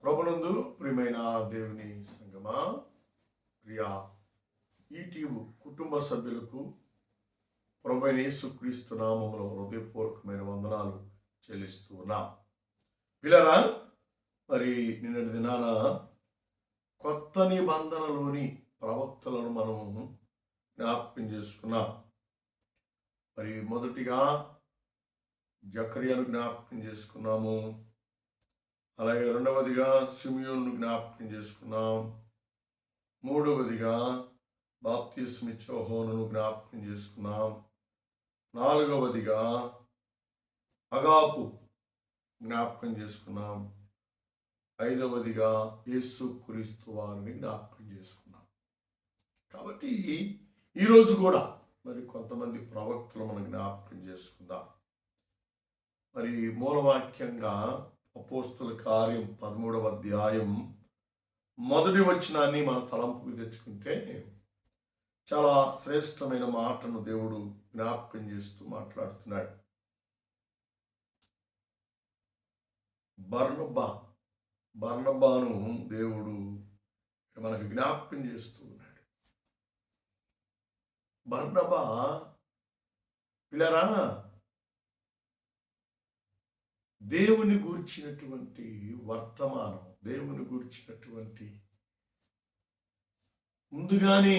ప్రభునందు ప్రియమైన దేవుని సంగమా, ప్రియా ఈటీవు కుటుంబ సభ్యులకు ప్రభువైన యేసుక్రీస్తు నామములో హృదయపూర్వకమైన వందనాలు చెల్లిస్తూ ఉన్నాం. పిల్లరా, మరి నిన్నటి దినాన కొత్త నిబంధనలోని ప్రవక్తలను మనము జ్ఞాపకం చేసుకున్నాం. మరి మొదటిగా జకర్యాను జ్ఞాపకం చేసుకున్నాము. అలాగే రెండవదిగా సిమియోను జ్ఞాపకం చేసుకున్నాం. మూడవదిగా బాప్తిస్మిచ్చే యోహానును జ్ఞాపకం చేసుకున్నాం. నాలుగవదిగా అగాపు జ్ఞాపకం చేసుకున్నాం. ఐదవదిగా యేసుక్రీస్తు వారిని జ్ఞాపకం చేసుకున్నాం. కాబట్టి ఈరోజు కూడా మరి కొంతమంది ప్రవక్తలు మనం జ్ఞాపకం చేసుకుందాం. మరి మూలవాక్యంగా అపోస్తుల కార్యం 13వ అధ్యాయం మొదటి వచనాన్ని మన తలంపుకు తెచ్చుకుంటే చాలా శ్రేష్టమైన మాటను దేవుడు జ్ఞాపకం చేస్తూ మాట్లాడుతున్నాడు. బర్నబాను దేవుడు మనకు జ్ఞాపకం చేస్తూ ఉన్నాడు. బర్నబా పిల్లరా, దేవుని గూర్చినటువంటి వర్తమానం, దేవుని గూర్చినటువంటి ముందుగానే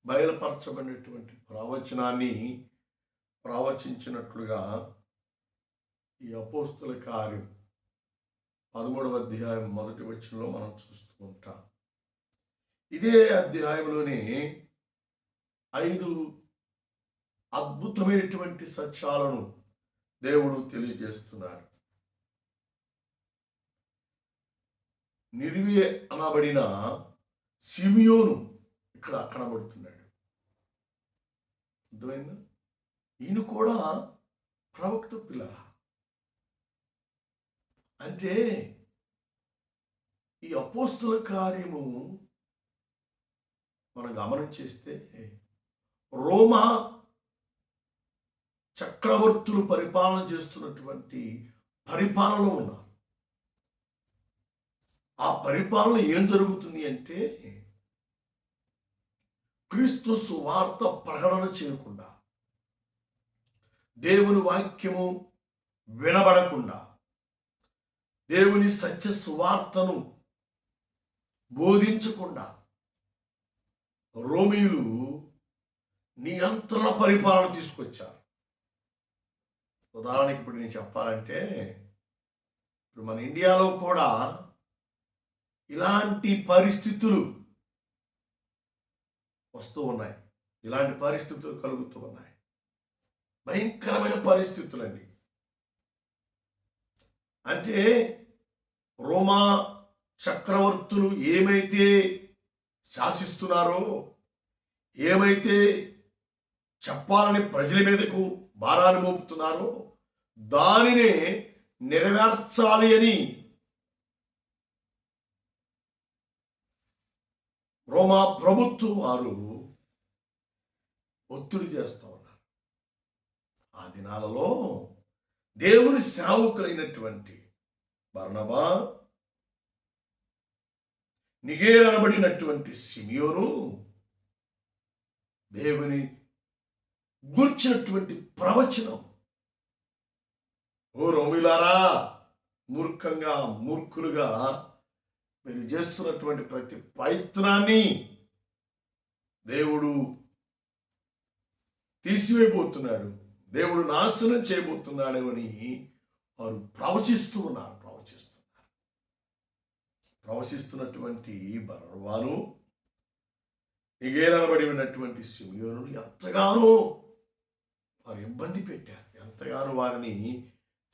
బయలుపరచబడినటువంటి ప్రవచనాన్ని ప్రవచించినట్లుగా ఈ అపోస్తుల కార్యం 13వ అధ్యాయం మొదటి వచనంలో మనం చూస్తూ ఉంటాం. ఇదే అధ్యాయంలోనే 5 అద్భుతమైనటువంటి సత్యాలను దేవుడు తెలియజేస్తున్నాడు. నిర్వే అనబడిన సిమియోను ఇక్కడ కనబడుతున్నాడు. అర్థమైందా? ఈయన కూడా ప్రవక్త పిల్లరా. అంటే ఈ అపోస్తుల కార్యము మనం గమనం చేస్తే రోమా చక్రవర్తులు పరిపాలన చేస్తున్నటువంటి పరిపాలనలో ఉన్నారు. ఆ పరిపాలన ఏం జరుగుతుంది అంటే క్రీస్తు సువార్త ప్రకటన చేయకుండా, దేవుని వాక్యము వినబడకుండా, దేవుని సత్య సువార్తను బోధించకుండా రోమీయులు నియంత్రణ పరిపాలన తీసుకొచ్చారు. ఉదాహరణకి ఇప్పుడు నేను చెప్పాలంటే, ఇప్పుడు మన ఇండియాలో కూడా ఇలాంటి పరిస్థితులు వస్తూ ఉన్నాయి. ఇలాంటి పరిస్థితులు కలుగుతూ ఉన్నాయి. భయంకరమైన పరిస్థితులండి. అంటే రోమా చక్రవర్తులు ఏమైతే శాసిస్తున్నారో, ఏమైతే చెప్పాలని ప్రజల మీదకు భారాన్ని మోపుతున్నారో దానినే నెరవేర్చాలి అని రోమా ప్రభుత్వం వారు ఒత్తిడి చేస్తూ ఉన్నారు. ఆ దినాలలో దేవుని సేవకులైనటువంటి బర్నబా, నిగేర్ అనబడినటువంటి సిమియోను దేవుని గూర్చినటువంటి ప్రవచనం, ఓ రోమిలారా, మూర్ఖులుగా మీరు చేస్తున్నటువంటి ప్రతి ప్రయత్నాన్ని దేవుడు తీసివేయబోతున్నాడు, దేవుడు నాశనం చేయబోతున్నాడు అని వారు ప్రవచిస్తున్నటువంటి బర్నబాను, నిగేరనబడి ఉన్నటువంటి సిమియోను ఎంతగానో వారు ఇబ్బంది పెట్టారు. ఎంతగానో వారిని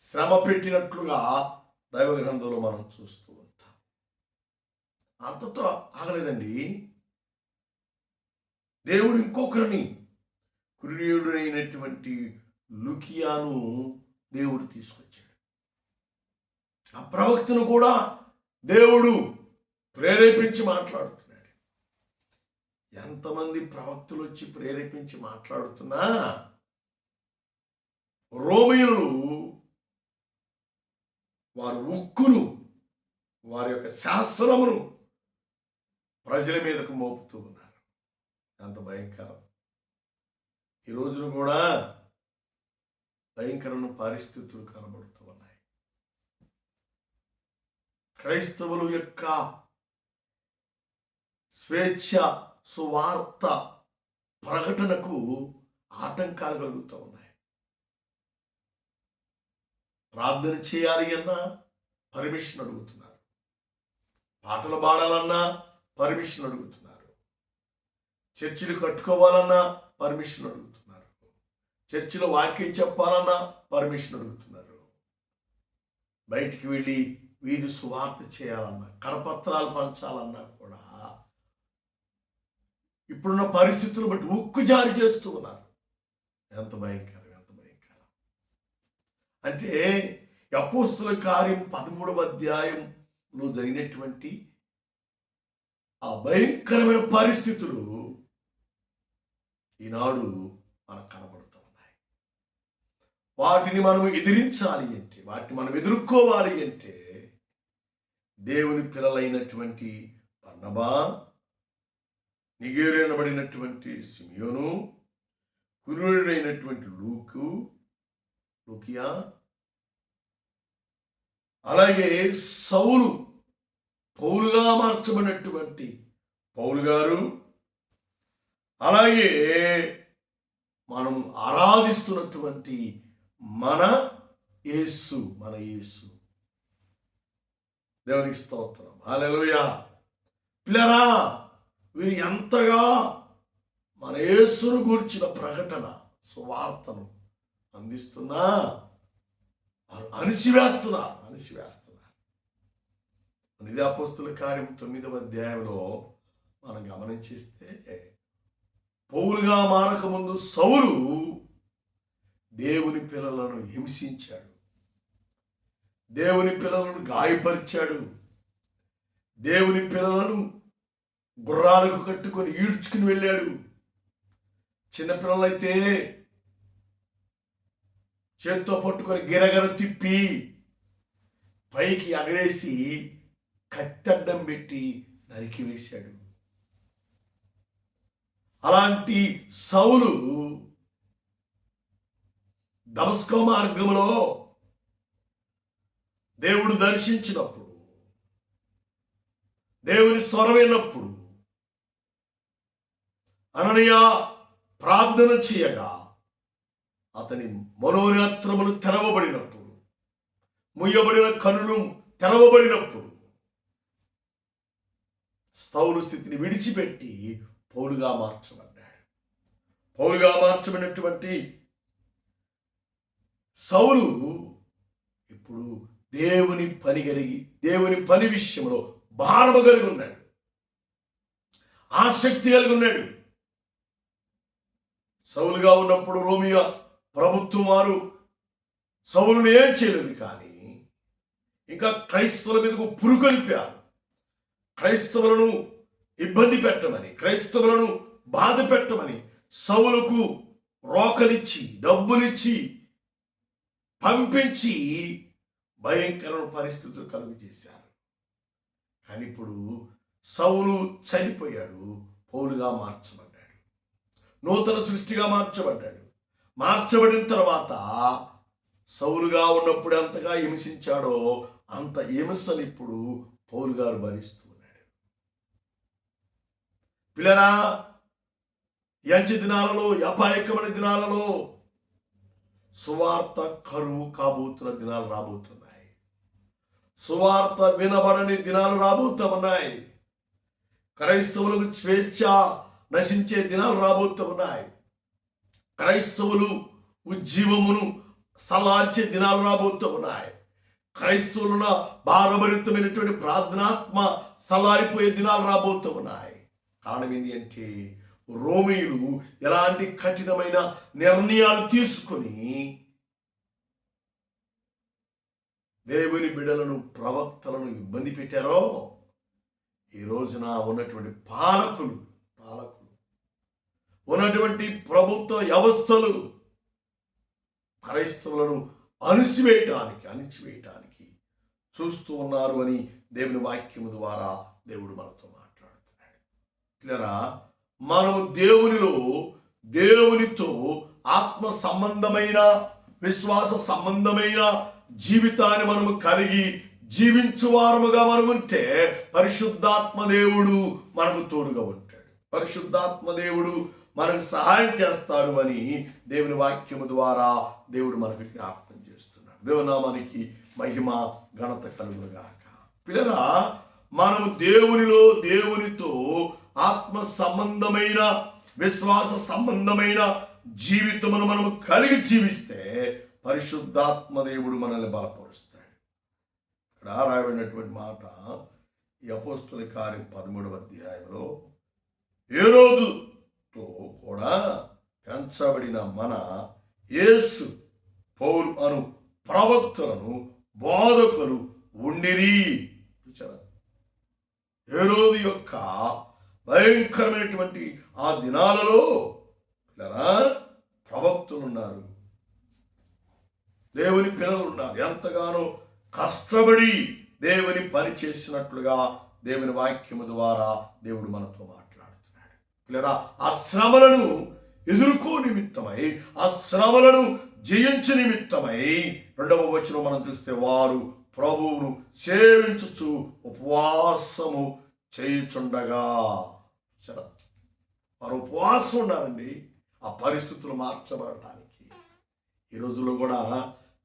శ్రమ పెట్టినట్లుగా దైవ గ్రంథంలో మనం చూస్తూ ఉంటాం. అంతతో ఆగలేదండి. దేవుడు ఇంకొకరిని, కురేయుడైనటువంటి లుకియాను దేవుడు తీసుకొచ్చాడు. ఆ ప్రవక్తను కూడా దేవుడు ప్రేరేపించి మాట్లాడుతున్నాడు. ఎంతమంది ప్రవక్తలు వచ్చి ప్రేరేపించి మాట్లాడుతున్నా రోమీయులు వారు ఉక్కును వారి యొక్క శాసనమును ప్రజల మీదకు మోపుతూ ఉన్నారు. అంత భయంకరం. ఈ రోజున కూడా భయంకరమైన పరిస్థితులు కనబడుతూ ఉన్నాయి. క్రైస్తవుల యొక్క స్వేచ్ఛ సువార్త ప్రకటనకు ఆటంకాలు కలుగుతూ ఉన్నాయి. ప్రార్థన చేయాలి అన్నా పర్మిషన్ అడుగుతున్నారు. పాటలు పాడాలన్నా పర్మిషన్ అడుగుతున్నారు. చర్చిలు కట్టుకోవాలన్నా పర్మిషన్ అడుగుతున్నారు. చర్చిలో వాక్యం చెప్పాలన్నా పర్మిషన్ అడుగుతున్నారు. బయటికి వెళ్ళి వీధి సువార్త చేయాలన్నా, కరపత్రాలు పంచాలన్నా కూడా ఇప్పుడున్న పరిస్థితులను బట్టి ఉక్కు జారీ చేస్తూ ఉన్నారు. ఎంత భయంకరం, ఎంత భయంకరం. అంటే అపోస్తుల కార్యం 13వ అధ్యాయంలో జరిగినటువంటి ఆ భయంకరమైన పరిస్థితులు ఈనాడు మనకు కనబడుతూ ఉన్నాయి. వాటిని మనం ఎదిరించాలి అంటే, వాటిని మనం ఎదుర్కోవాలి అంటే దేవుని పిల్లలైనటువంటి బర్నబా, నిగేరు అనబడినటువంటి సిమియోను, కురేయుడైనటువంటి లూకియా, అలాగే సౌలు, పౌలుగా మార్చబడినటువంటి పౌలు గారు, అలాగే మనం ఆరాధిస్తున్నటువంటి మన యేసు దేవునికి స్తోత్రం. హల్లెలూయా. పిల్లరా, వీరు ఎంతగా మన యేసును గూర్చిన ప్రకటన సువార్తను అందిస్తున్నా అణిసివేస్తున్నారు. ఇది అపోస్తుల కార్యం 9వ అధ్యాయంలో మనం గమనించిస్తే, పౌలుగా మారకముందు సౌలు దేవుని పిల్లలను హింసించాడు, దేవుని పిల్లలను గాయపరిచాడు, దేవుని పిల్లలను గుర్రాలకు కట్టుకొని ఈడ్చుకుని వెళ్ళాడు. చిన్నపిల్లలైతే చేత్తో పట్టుకొని గిరగర తిప్పి పైకి ఎగరేసి కత్తెడ్డం పెట్టి నరికి వేశాడు. అలాంటి సౌలు దమస్కో మార్గంలో దేవుడు దర్శించినప్పుడు, దేవుని స్వరమైనప్పుడు అననీయ ప్రార్థన చేయగా అతని మనోనేత్రములు తెరవబడినప్పుడు, ముయ్యబడిన కన్నులు తెరవబడినప్పుడు సౌలు స్థితిని విడిచిపెట్టి పౌలుగా మార్చబడ్డాడు. పౌలుగా మార్చబడినటువంటి సౌలు ఇప్పుడు దేవుని పని విషయంలో భారము కలిగి ఉన్నాడు, ఆసక్తి కలిగి ఉన్నాడు. సౌలుగా ఉన్నప్పుడు రోమియా ప్రభుత్వం వారు సౌలును ఏం చేయలేదు, కానీ ఇంకా క్రైస్తవుల మీదకు పురుగొల్పారు. క్రైస్తవులను ఇబ్బంది పెట్టమని, క్రైస్తవులను బాధ పెట్టమని సౌలుకు రోకలిచ్చి, డబ్బులిచ్చి పంపించి భయంకరమైన పరిస్థితులు కలుగు చేశారు. కానీ ఇప్పుడు సౌలు చనిపోయాడు, పౌలుగా మార్చబడ్డాడు, నూతన సృష్టిగా మార్చబడ్డాడు. మార్చబడిన తర్వాత సౌలుగా ఉన్నప్పుడు ఎంతగా హింసించాడో అంత హింసను ఇప్పుడు పౌలు గారు భరిస్తూ ఉన్నాడు. పిల్లరా, ఎంచి దినాలలో, అపాయకమైన దినాలలో సువార్త కరువు కాబోతున్న దినాలు రాబోతున్నాయి. సువార్త వినబడని దినాలు రాబోతూ ఉన్నాయి. క్రైస్తవులకు స్వేచ్ఛ నశించే దినాలు రాబోతూ ఉన్నాయి. క్రైస్తవులు ఉజ్జీవమును సలార్చే దినాలు రాబోతూ ఉన్నాయి. క్రైస్తవుల భారభరితమైనటువంటి ప్రార్థనాత్మ సలారిపోయే దినాలు రాబోతూ ఉన్నాయి. కారణం ఏంటి అంటే, రోమీయులు ఎలాంటి కఠినమైన నిర్ణయాలు తీసుకొని దేవుని బిడ్డలను, ప్రవక్తలను ఇబ్బంది పెట్టారో, ఈ రోజున ఉన్నటువంటి పాలకులు ఉన్నటువంటి ప్రభుత్వ వ్యవస్థలు క్రైస్తవులను అణిచివేయటానికి చూస్తూ ఉన్నారు అని దేవుని వాక్యము ద్వారా దేవుడు మనతో మాట్లాడుతున్నాడు. పిల్లరా, మనము దేవునితో ఆత్మ సంబంధమైన విశ్వాస సంబంధమైన జీవితాన్ని మనము కలిగి జీవించువారముగా మనముంటే పరిశుద్ధాత్మ దేవుడు మనకు తోడుగా ఉంటాడు. పరిశుద్ధాత్మ దేవుడు మనకు సహాయం చేస్తాడు అని దేవుని వాక్యము ద్వారా దేవుడు మనకు జ్ఞాపకం చేస్తున్నాడు. దేవునామానికి మహిమ ఘనత కలుగునుగాక. పిల్లరా, మనము దేవునితో ఆత్మ సంబంధమైన విశ్వాస సంబంధమైన జీవితమును మనము కలిగి జీవిస్తే పరిశుద్ధాత్మ దేవుడు మనల్ని బలపరుస్తాడు. ఇక్కడ రాయబడినటువంటి మాట ఈ అపోస్తుల కార్యం 13వ అధ్యాయంలో హేరోదుతో కూడా పెంచబడిన మన యేసు పౌలు అను ప్రవక్తలను బోధకులు ఉండిరి. చూచారా, హేరోదు యొక్క భయంకరమైనటువంటి ఆ దినాలలో ప్రవక్తలు ఉన్నారు, దేవుని పిల్లలు ఉన్నారు. ఎంతగానో కష్టపడి దేవుని పని చేసినట్లుగా దేవుని వాక్యము ద్వారా దేవుడు మనతో మాట్లాడుతున్నాడు. పిల్లరా, ఆ శ్రమలను ఎదుర్కో నిమిత్తమై, ఆ శ్రమలను జయించు నిమిత్తమై 2వ వచనం మనం చూస్తే వారు ప్రభువును సేవించుచు ఉపవాసము చేయుచుండగా. వారు ఉపవాసం ఉండాలండి ఆ పరిస్థితులు మార్చబడటానికి. ఈ రోజుల్లో కూడా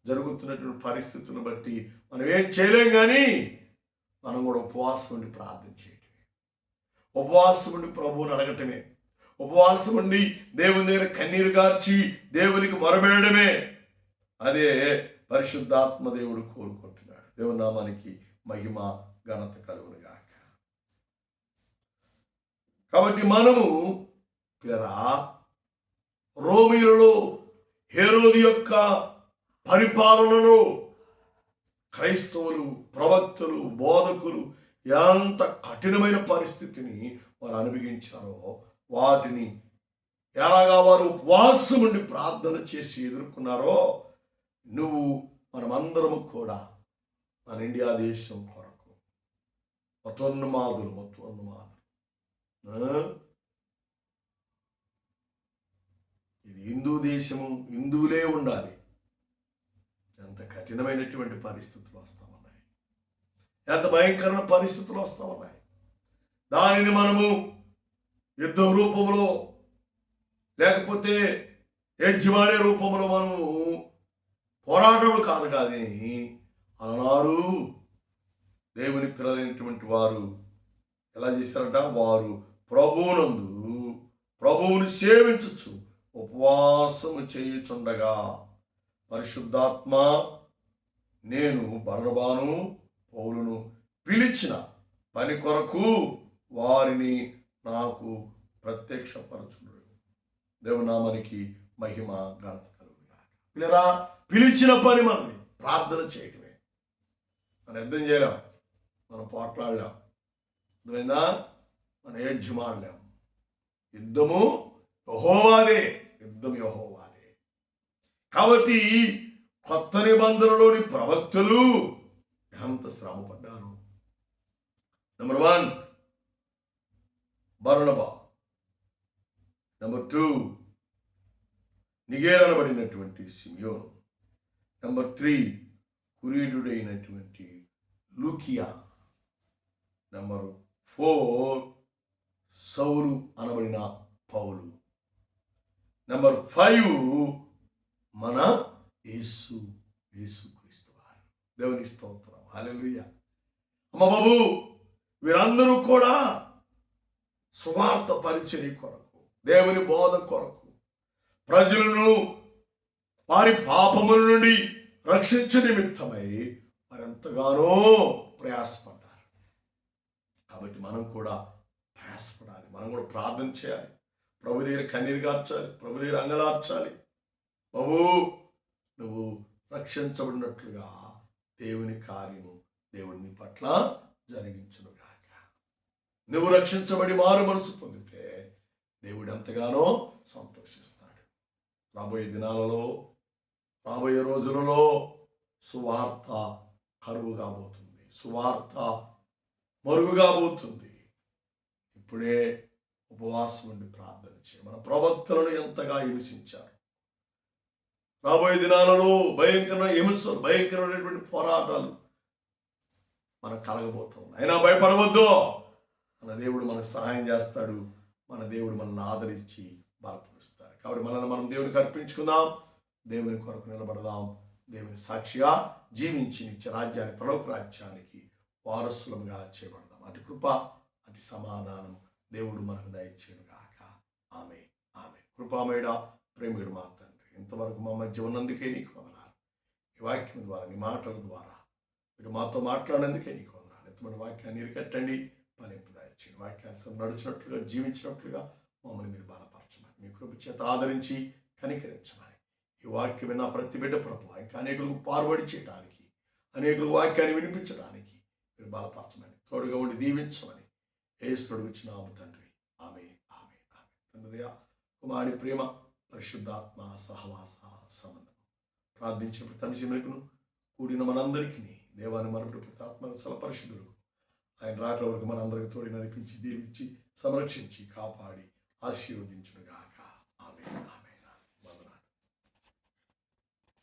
జరుగుతున్నటువంటి పరిస్థితులను బట్టి మనం ఏం చేయలేం, కానీ మనం కూడా ఉపవాసం ఉండి ప్రార్థన చేయటమే, ఉపవాసం ఉండి ప్రభువుని అడగటమే, ఉపవాసం ఉండి దేవుని దగ్గర కన్నీరు గార్చి దేవునికి మొరబేయడమే. అదే పరిశుద్ధాత్మ దేవుడు కోరుకుంటున్నాడు. దేవుని నామానికి మహిమ ఘనత కలుగును గాక. కాబట్టి మనము రోమీయులలో హేరోదు యొక్క పరిపాలనలో క్రైస్తవులు, ప్రవక్తలు, బోధకులు ఎంత కఠినమైన పరిస్థితిని వారు అనుభవించారో వాటిని ఎలాగా వారు ఉపవాసం ఉండి ప్రార్థన చేసి ఎదుర్కొన్నారో నువ్వు మనమందరము కూడా మన ఇండియా దేశం కొరకు మతోన్మాదులు ఇది హిందూ దేశము, హిందువులే ఉండాలి. ఎంత కఠినమైనటువంటి పరిస్థితులు వస్తూ ఉన్నాయి, ఎంత భయంకరమైన పరిస్థితులు వస్తూ ఉన్నాయి. దానిని మనము యుద్ధ రూపంలో లేకపోతే యజ్ఞవాడే రూపంలో మనము పోరాటము కాదు. కానీ అలనాడు దేవుని పిల్లలైనటువంటి వారు ఎలా చేస్తారంట, వారు ప్రభువును సేవించచ్చు ఉపవాసము చేయుచుండగా పరిశుద్ధాత్మ నేను బర్నబాను పౌలును పిలిచిన పని కొరకు వారిని నాకు ప్రత్యక్షపరచును. దేవునామానికి మహిమ ఘనత కలుగును. పిల్లరా, పిలిచిన పని మనది ప్రార్థన చేయటమే. మనం యుద్ధం చేయలేం, మనం పోట్లాడలేం, అర్థమైందా? మనం యజ్ఞమాడలేం. యుద్ధము యెహోవాదే. కాబట్టి కొత్త నిబంధనలోని ప్రవక్తలు ఎంత శ్రమ పడ్డారు. నెంబర్ 1 బర్నబా, నెంబర్ 2 నిగేర్ అనబడినటువంటి సిమియోను, నెంబర్ 3 కురీడుడైనటువంటి లూకియా, నెంబర్ 4 సౌలు అనబడిన పౌలు, నెంబర్ 5 మన యేసుక్రీస్తు వారు. దేవునికి స్తోత్రం, హల్లెలూయా. అమ్మ బాబు, వీరందరూ కూడా సువార్త పరిచర్య కొరకు, దేవుని బోధ కొరకు, ప్రజలను వారి పాపముల నుండి రక్షించు నిమిత్తమై వారెంతగానో ప్రయాసపడ్డారు. కాబట్టి మనం కూడా ప్రయాసపడాలి, మనం కూడా ప్రార్థన చేయాలి, ప్రభు దగ్గర కన్నీరు గార్చాలి, ప్రభు దగ్గర అంగలార్చాలి. బాబు, నువ్వు రక్షించబడినట్లుగా దేవుని కార్యము దేవుని నీ పట్ల జరిగించును గాక. నువ్వు రక్షించబడి మారు మనసు పొందితే దేవుడు ఎంతగానో సంతోషిస్తాడు. రాబోయే దినాలలో, రాబోయే రోజులలో సువార్త కరువు కాబోతుంది, సువార్త మరుగుగా పోతుంది. ఇప్పుడే ఉపవాసం ఉండి ప్రార్థన చేయ. మన ప్రవక్తలను ఎంతగా హింసించారు. రాబోయే దినాలలో భయంకరమైన హింసలు, భయంకరమైనటువంటి పోరాటాలు మనకు కలగబోతూ ఉన్నాయి. అయినా భయపడవద్దు. మన దేవుడు మనకు సహాయం చేస్తాడు. మన దేవుడు మనల్ని ఆదరించి బలపరుస్తాడు. కాబట్టి మనల్ని మనం దేవునికి అర్పించుకుందాం. దేవుని కొరకు నిలబడదాం. దేవుని సాక్షిగా జీవించి నిత్య రాజ్యానికి, పరలోక రాజ్యానికి వారసులుగా చేయబడదాం. అటు కృప, అటు సమాధానం దేవుడు మనకు దయచేయును గాక. ఆమె ఆమె కృపామయుడా, ప్రేమిడు మా తండ్రి, ఇంతవరకు మా మధ్య ఉన్నందుకే నీకు వందనాలు. ఈ వాక్యం ద్వారా, నీ మాటల ద్వారా మీరు మాతో మాట్లాడినందుకే నీకు వందనాలు. ఎంతమంది వాక్యాన్ని ఇరికట్టండి, ఫలింపు దయచేయండి. వాక్యాన్ని నడిచినట్లుగా, జీవించినట్లుగా మమ్మల్ని మీరు బలపరచమని, మీ కృప చేత ఆదరించి కనికరించమని, ఈ వాక్యం విన్న ప్రతి బిడ్డ ప్రభువా ఇంకా అనేకులకు పాల్పడి చేయడానికి, అనేకులకు వాక్యాన్ని వినిపించడానికి మీరు బలపరచమని, తోడుగా ఉండి దీవించమని యేసుడు వచ్చినాము తండ్రి. ఆమె ఆమె ఆమె. తండ్రి కుమారుని ప్రేమ, పరిశుద్ధాత్మ సహవాస సంబంధం ప్రార్థించిన ప్రతి అంశములను కూడిన మనందరికీ దేవాన్ని మనపడి ప్రతి ఆత్మను సలపరిశుద్ధులకు ఆయన రాకడ వరకు మనందరికీ తోడి నడిపించి, దీవించి, సంరక్షించి, కాపాడి ఆశీర్వదించునుగాక.